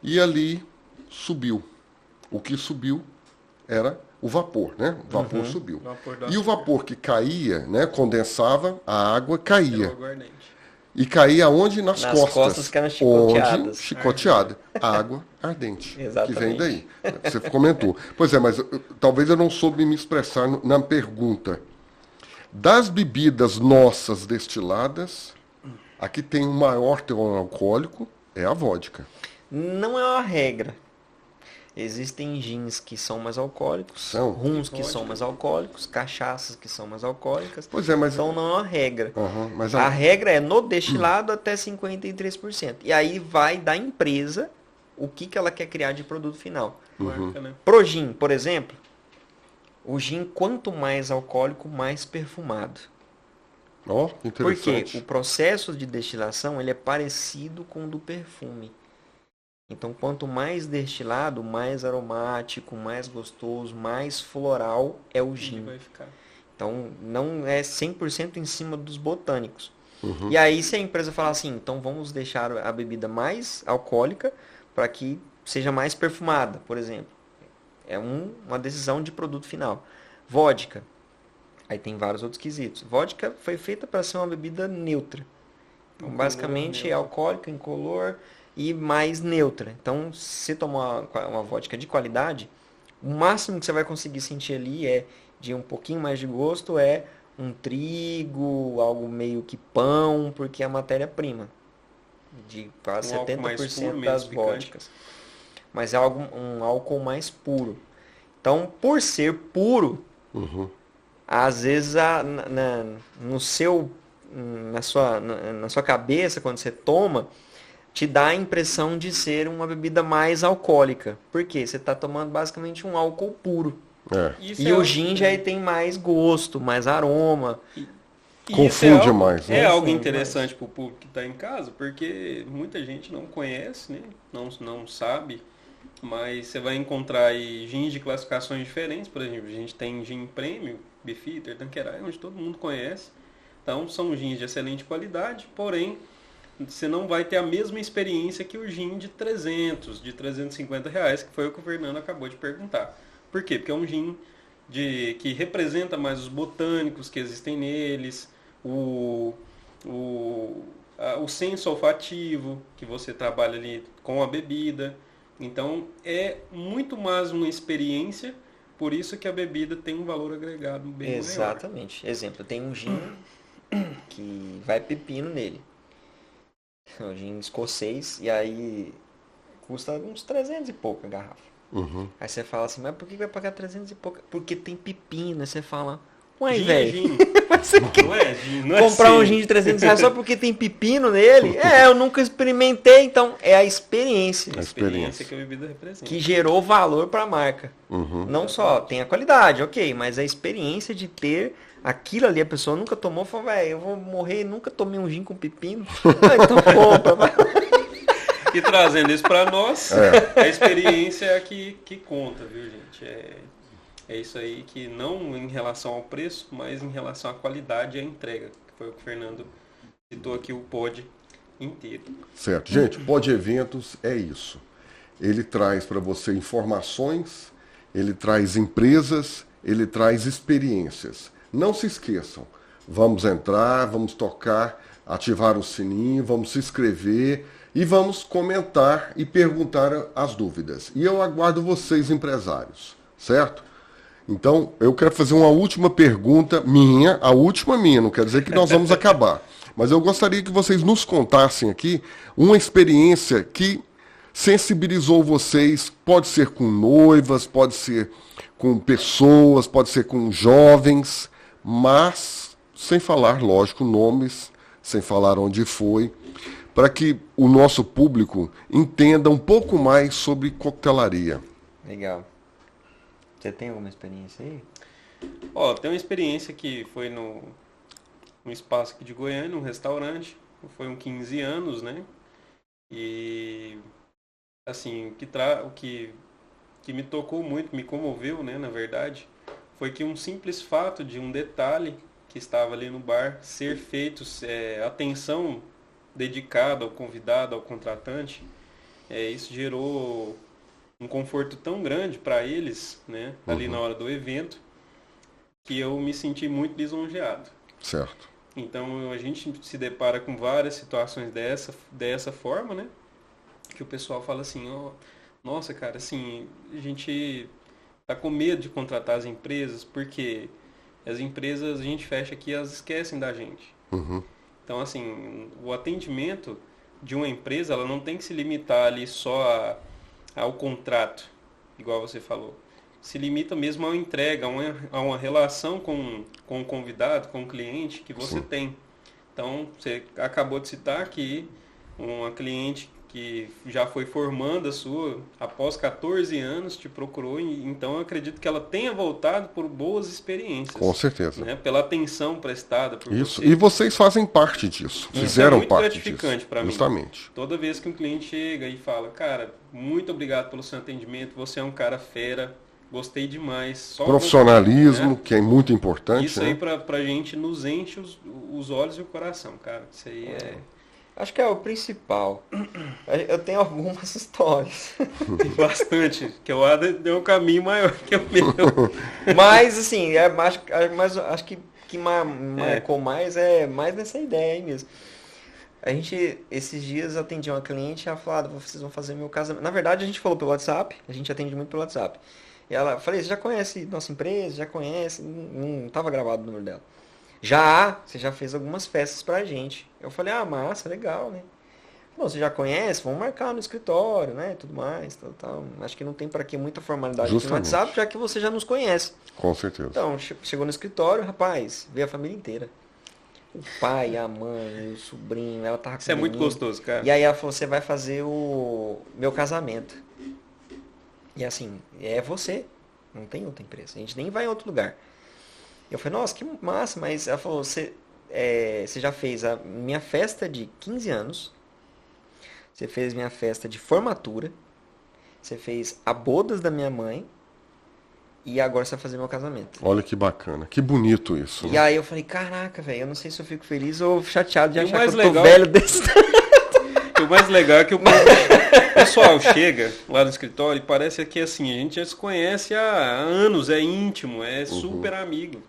e ali subiu. O que subiu era o vapor, né? O vapor subiu. E o vapor que caía, né, condensava, a água caía. E caía onde? Nas costas que eram chicoteadas. Chicoteada. Água ardente. Exatamente. Que vem daí. Você comentou. Pois é, mas talvez eu não soube me expressar na pergunta. Das bebidas nossas destiladas, a que tem o maior teor alcoólico é a vodka. Não é uma regra. Existem gins que são mais alcoólicos, rums que são mais alcoólicos, cachaças que são mais alcoólicas. Pois é, mas... Então não é uma regra. Mas a regra é no destilado até 53%. E aí vai da empresa o que ela quer criar de produto final. Pro gin, por exemplo, o gin quanto mais alcoólico, mais perfumado. Interessante. Porque o processo de destilação ele é parecido com o do perfume. Então, quanto mais destilado, mais aromático, mais gostoso, mais floral é o gin. Então, não é 100% em cima dos botânicos. E aí, se a empresa falar assim, então vamos deixar a bebida mais alcoólica para que seja mais perfumada, por exemplo. É uma decisão de produto final. Vodka. Aí tem vários outros quesitos. Vodka foi feita para ser uma bebida neutra. Então, basicamente, é alcoólica, incolor e mais neutra. Então, se você tomar uma vodka de qualidade, o máximo que você vai conseguir sentir ali de um pouquinho mais de gosto um trigo, algo meio que pão, porque é a matéria-prima de quase 70% das vodkas. Mas é um álcool mais puro. Então, por ser puro, às vezes na sua cabeça, quando você toma, te dá a impressão de ser uma bebida mais alcoólica. Por quê? Você está tomando basicamente um álcool puro. E o gin já tem mais gosto, mais aroma. E Confunde mais, né? É algo interessante para o público que está em casa, porque muita gente não conhece, né? Não sabe, mas você vai encontrar aí gins de classificações diferentes. Por exemplo, a gente tem gin premium, Beefeater, Tanqueray, onde todo mundo conhece. Então são gins de excelente qualidade, porém você não vai ter a mesma experiência que o gin de 300, de 350 reais, que foi o que o Fernando acabou de perguntar. Por quê? Porque é um gin que representa mais os botânicos que existem neles, o senso olfativo, que você trabalha ali com a bebida. Então é muito mais uma experiência, por isso que a bebida tem um valor agregado bem maior. Exatamente. Exemplo, tem um gin que vai pepino nele. Um gin escocês, e aí custa uns 300 e pouco a garrafa. Uhum. Aí você fala assim, mas por que vai pagar 300 e pouco? Porque tem pepino. Aí você fala, ué, Gin é velho, gin. você quer Não é gin, não é comprar um sim. gin de 300 reais só porque tem pepino nele? Eu nunca experimentei, então é a experiência A experiência que a bebida representa. que gerou valor para a marca. Uhum. Não só tem a qualidade, ok, mas a experiência de ter aquilo ali, a pessoa nunca tomou, falou, velho, eu vou morrer, nunca tomei um gin com pepino. Então compra, vai. E trazendo isso para nós, a experiência é a que conta, viu, gente? É isso aí, que não em relação ao preço, mas em relação à qualidade e à entrega, que foi o que o Fernando citou aqui, o pod inteiro. Certo. Gente, o Pod Eventos é isso. Ele traz para você informações, ele traz empresas, ele traz experiências. Não se esqueçam, vamos entrar, vamos tocar, ativar o sininho, vamos se inscrever e vamos comentar e perguntar as dúvidas. E eu aguardo vocês, empresários, certo? Então, eu quero fazer uma última pergunta minha, a última minha, não quer dizer que nós vamos acabar. Mas eu gostaria que vocês nos contassem aqui uma experiência que sensibilizou vocês, pode ser com noivas, pode ser com pessoas, pode ser com jovens, mas sem falar, lógico, nomes, sem falar onde foi, para que o nosso público entenda um pouco mais sobre coquetelaria. Legal. Você tem alguma experiência aí? Ó, tem uma experiência que foi no espaço aqui de Goiânia, um restaurante, foi uns 15 anos, né? E, assim, o que me tocou muito, me comoveu, né, na verdade, foi que um simples fato de um detalhe que estava ali no bar ser feito, atenção dedicada ao convidado, ao contratante, isso gerou um conforto tão grande para eles, né, ali na hora do evento, que eu me senti muito lisonjeado. Certo. Então a gente se depara com várias situações dessa forma, né, que o pessoal fala assim, ó, nossa, cara, assim, a gente tá com medo de contratar as empresas, porque as empresas, a gente fecha aqui, elas esquecem da gente. Uhum. Então, assim, o atendimento de uma empresa, ela não tem que se limitar ali só ao contrato, igual você falou. Se limita mesmo à entrega, a uma relação com o convidado, com o cliente que você tem. Então, você acabou de citar que uma cliente que já foi formanda sua, após 14 anos, te procurou, e então eu acredito que ela tenha voltado por boas experiências. Com certeza. Né? Pela atenção prestada por Isso. você. E vocês fazem parte disso. Fizeram muito parte gratificante para mim. Justamente. Toda vez que um cliente chega e fala, cara, muito obrigado pelo seu atendimento, você é um cara fera, gostei demais. Só Profissionalismo, né? que é muito importante. Isso aí pra gente nos enche os olhos e o coração, cara. Isso aí é... Acho que é o principal. Eu tenho algumas histórias. Tem bastante, que o Ada deu um caminho maior que o meu. Mas, assim, acho que marcou mais mais nessa ideia aí mesmo. A gente, esses dias, atendi uma cliente e ela falou, vocês vão fazer meu casamento. Na verdade, a gente falou pelo WhatsApp, a gente atende muito pelo WhatsApp. E ela, falei, você já conhece nossa empresa? Já conhece? Não estava gravado o número dela. Você já fez algumas festas pra gente. Eu falei, massa, legal, né? Bom, você já conhece? Vamos marcar no escritório, né? Tudo mais, tal. Acho que não tem pra que muita formalidade aqui no WhatsApp, já que você já nos conhece. Com certeza. Então, chegou no escritório, rapaz, veio a família inteira. O pai, a mãe, o sobrinho, ela tava com Isso é muito gostoso, cara. E aí ela falou, você vai fazer o meu casamento. E assim, é você. Não tem outra empresa. A gente nem vai em outro lugar. Eu falei, nossa, que massa, mas ela falou, você já fez a minha festa de 15 anos, você fez minha festa de formatura, você fez a bodas da minha mãe e agora você vai fazer meu casamento. Olha que bacana, que bonito isso. E Né? aí eu falei, caraca, velho, eu não sei se eu fico feliz ou chateado de E o achar mais que eu tô legal- velho desse E o mais legal é que o pessoal chega lá no escritório e parece que assim, a gente já se conhece há anos, é íntimo, é super amigo.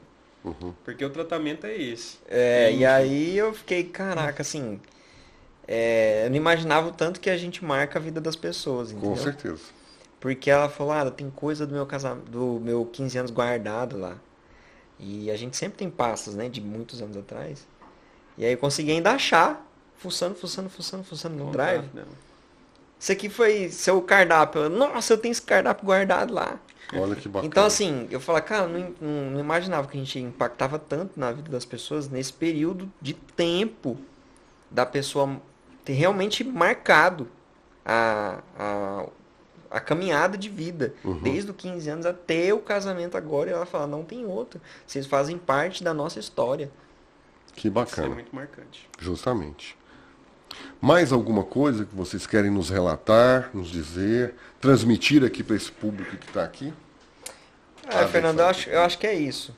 Porque o tratamento é esse. E aí eu fiquei, caraca, assim, eu não imaginava o tanto que a gente marca a vida das pessoas, Com entendeu? certeza. Porque ela falou, tem coisa do meu casamento, do meu 15 anos guardado lá. E a gente sempre tem pastas, né, de muitos anos atrás. E aí eu consegui ainda achar, fuçando no drive. Isso aqui foi seu cardápio. Nossa, eu tenho esse cardápio guardado lá. Olha que bacana. Então, assim, eu falo, cara, não imaginava que a gente impactava tanto na vida das pessoas nesse período de tempo da pessoa ter realmente marcado a caminhada de vida. Desde os 15 anos até o casamento agora. E ela fala, não tem outro. Vocês fazem parte da nossa história. Que Isso é bacana. muito marcante. Justamente. Mais alguma coisa que vocês querem nos relatar, nos dizer, transmitir aqui para esse público que está aqui? Fernando, eu acho que é isso.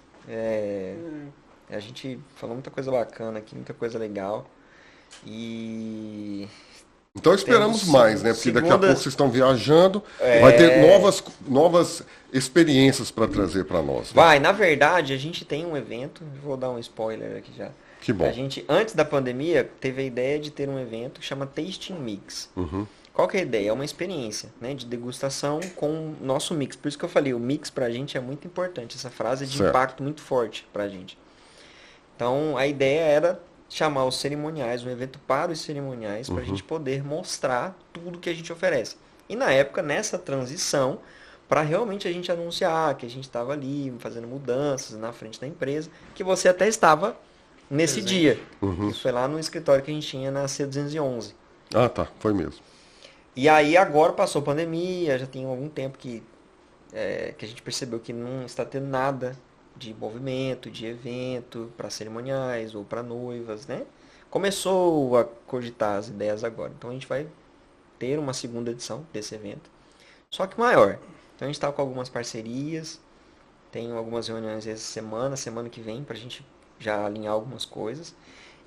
A gente falou muita coisa bacana aqui, muita coisa legal. E Então esperamos Temos mais, né? Porque daqui a segunda- pouco vocês estão viajando, vai ter novas experiências para trazer para nós. Né? na verdade, a gente tem um evento, vou dar um spoiler aqui já. Que bom. A gente, antes da pandemia, teve a ideia de ter um evento que chama Tasting Mix. Qual que é a ideia? É uma experiência, né, de degustação com o nosso mix. Por isso que eu falei, o mix pra gente é muito importante. Essa frase é de Certo. impacto muito forte pra gente. Então, a ideia era chamar os cerimoniais, um evento para os cerimoniais, pra gente poder mostrar tudo que a gente oferece. E na época, nessa transição, para realmente a gente anunciar que a gente estava ali fazendo mudanças na frente da empresa, que você até estava nesse Presente. dia. Isso foi lá no escritório que a gente tinha na C211. Ah, tá. Foi mesmo. E aí agora passou a pandemia, já tem algum tempo que a gente percebeu que não está tendo nada de movimento, de evento para cerimoniais ou para noivas, né? Começou a cogitar as ideias agora. Então a gente vai ter uma segunda edição desse evento, só que maior. Então a gente está com algumas parcerias, tem algumas reuniões essa semana que vem, para a gente já alinhar algumas coisas.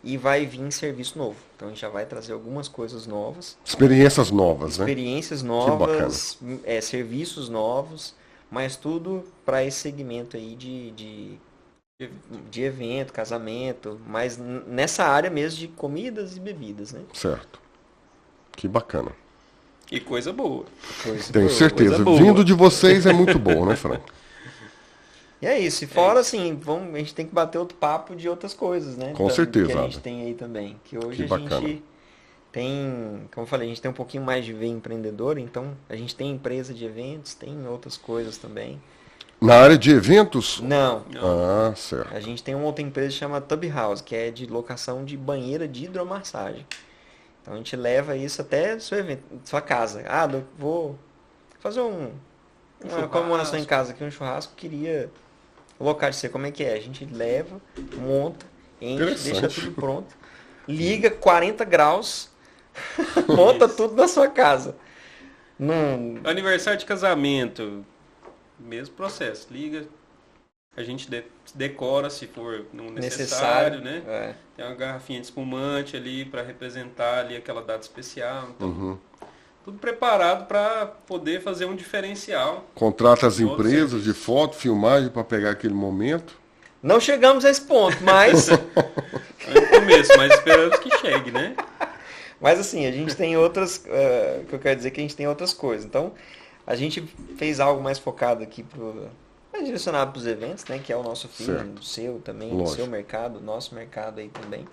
E vai vir serviço novo. Então a gente já vai trazer algumas coisas novas. Experiências novas, né? Experiências novas, serviços novos, mas tudo para esse segmento aí de evento, casamento, mas nessa área mesmo de comidas e bebidas, né? Certo. Que bacana. E coisa boa. Tenho certeza. boa. Vindo de vocês é muito bom, né, Frank? E é isso. E fora, assim, a gente tem que bater outro papo de outras coisas, né? Com certeza, Que a gente Ada. tem aí também. Que hoje Que a bacana. gente tem, como eu falei, a gente tem um pouquinho mais de veia empreendedor, então a gente tem empresa de eventos, tem outras coisas também. Na área de eventos? Não, Ah, certo. a gente tem uma outra empresa que chama Tub House, que é de locação de banheira de hidromassagem. Então a gente leva isso até seu evento, sua casa. Eu vou fazer uma comemoração em casa aqui, um churrasco, queria locar de ser como é que é. A gente leva, monta, enche, Interessante. deixa tudo pronto, liga 40 graus, monta tudo na sua casa. Aniversário de casamento, mesmo processo. Liga, a gente decora se for necessário, né? É. Tem uma garrafinha de espumante ali para representar ali aquela data especial. Então, tudo preparado para poder fazer um diferencial. Contrata as Outro empresas serviço. de foto, filmagem para pegar aquele momento. Não chegamos a esse ponto, mas É no começo, mas esperamos que chegue, né? Mas assim, a gente tem outras. O que eu quero dizer é que a gente tem outras coisas. Então, a gente fez algo mais focado aqui mais direcionado para os eventos, né? Que é o nosso fim, Certo. o seu também, o Lógico. seu mercado, o nosso mercado aí também.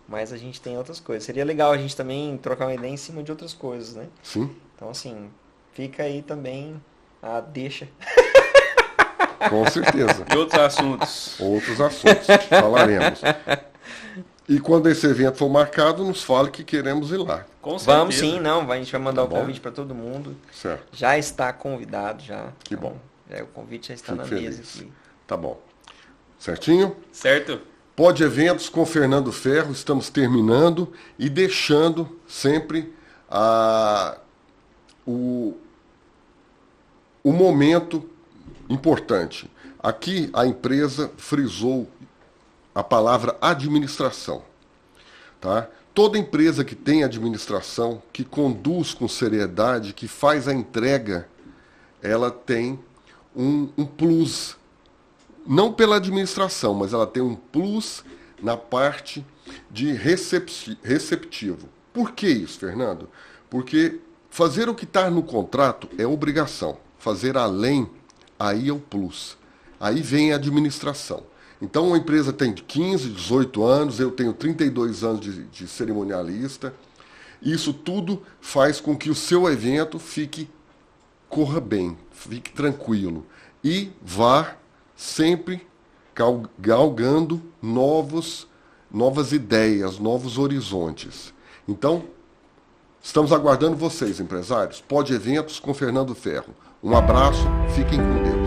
Mas a gente tem outras coisas. Seria legal a gente também trocar uma ideia em cima de outras coisas, né? Sim, Então, assim, fica aí também a deixa. com certeza. E outros assuntos. Outros assuntos. Falaremos. E quando esse evento for marcado, nos fale que queremos ir lá. Com certeza. Vamos sim, não. A gente vai mandar Tá o bom. convite para todo mundo. Certo. Já está convidado, já. Que bom. O convite já está Fico na feliz. mesa aqui. Tá bom. Certinho? Certo? Pod Eventos com Fernando Ferro, estamos terminando e deixando sempre o momento importante. Aqui a empresa frisou a palavra administração. Tá? Toda empresa que tem administração, que conduz com seriedade, que faz a entrega, ela tem um plus. Não pela administração, mas ela tem um plus na parte de receptivo. Por que isso, Fernando? Porque fazer o que está no contrato é obrigação. Fazer além, aí é o plus. Aí vem a administração. Então, uma empresa tem 15, 18 anos, eu tenho 32 anos de cerimonialista. Isso tudo faz com que o seu evento corra bem, fique tranquilo. E vá sempre galgando novas ideias, novos horizontes. Então, estamos aguardando vocês, empresários. Pod Eventos com Fernando Ferro. Um abraço, fiquem com Deus.